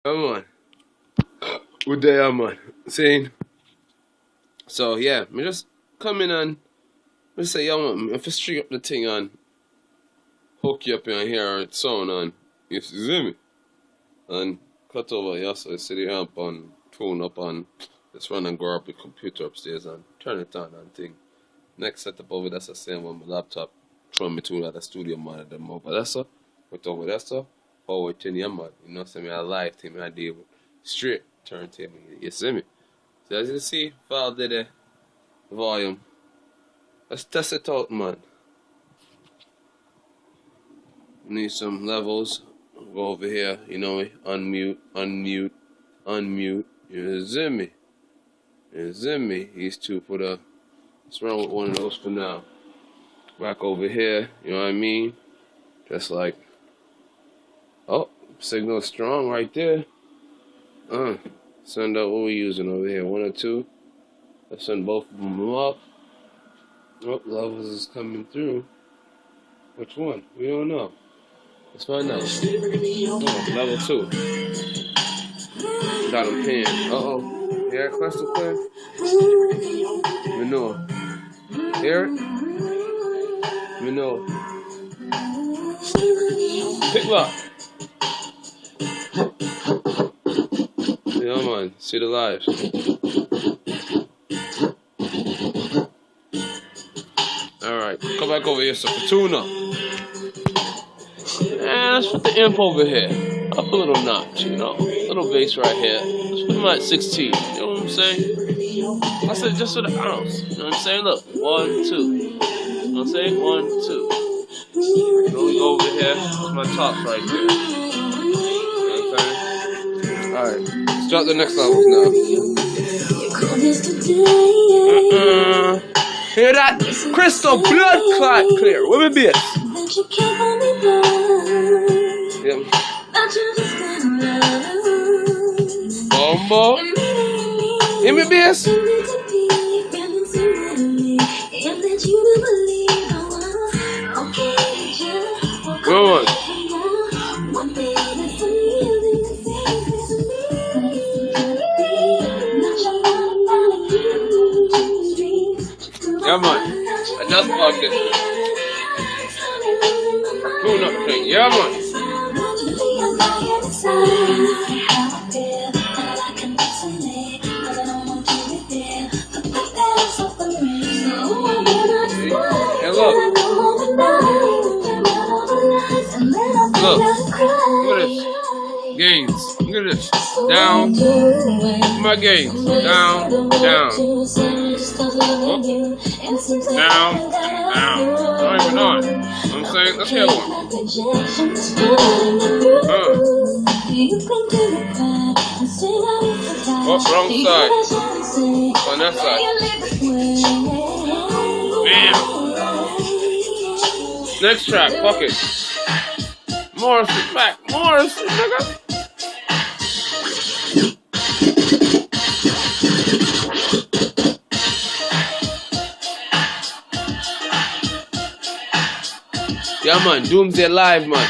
Come on. Good day, man. Saying. So yeah, me just come in and me say, yo man, if I string up the thing and hook you up in here and sound and you see me. And cut over here so you see the amp and tune up and just run and go up the computer upstairs and turn it on and thing. Next setup over that's the same on my laptop. From me to the studio monitor over there so with over there so forward to your man. You know see me a live thing I deal with straight turntable. You see me? So as you see, file did the volume. Let's test it out, man. Need some levels. Go over here, you know me. Unmute, unmute, unmute. You see me? You see me? These two put a. Let's run with one of those for now. Back over here, you know what I mean? Just like. Oh, signal strong right there. Send out what we're using over here. 1 or 2. Let's send both of them up. Oh, levels is coming through. Which one? We don't know. Let's find out. Oh, level 2. Got him pinned. Uh-oh. Hear it crystal clear? Manure. Hear it? Manure. Pick up. Yeah, man. See the lives. Alright, come back over here, so for tune up. And let's put the imp over here. Up a little notch, you know. Little bass right here. Let's put him at 16. You know what I'm saying? I said just for the ounce. You know what I'm saying? Look. 1, 2. You know what I'm saying? 1, 2. Then we go over here. That's my tops right there. You know what I'm saying? Alright. Let's drop the next levels now. Hear that? Crystal blood clot clear. Where me bass? Yep. Bombo. Hear me bass? Go on. Yeah, man. And that's what I'm getting. Tune up thing. Yeah, man. Hey, look. Look. Look at this. Gains. Look at this. Down. My gains. Down. Down. Oh. Down. Down. I don't even know it. You know what I'm saying? Let's hear one. Oh, wrong side. On that side. Bam. Next track. Fuck it. Morrissey back. Morrissey, nigga. Yeah, man. DoomzDay live, man.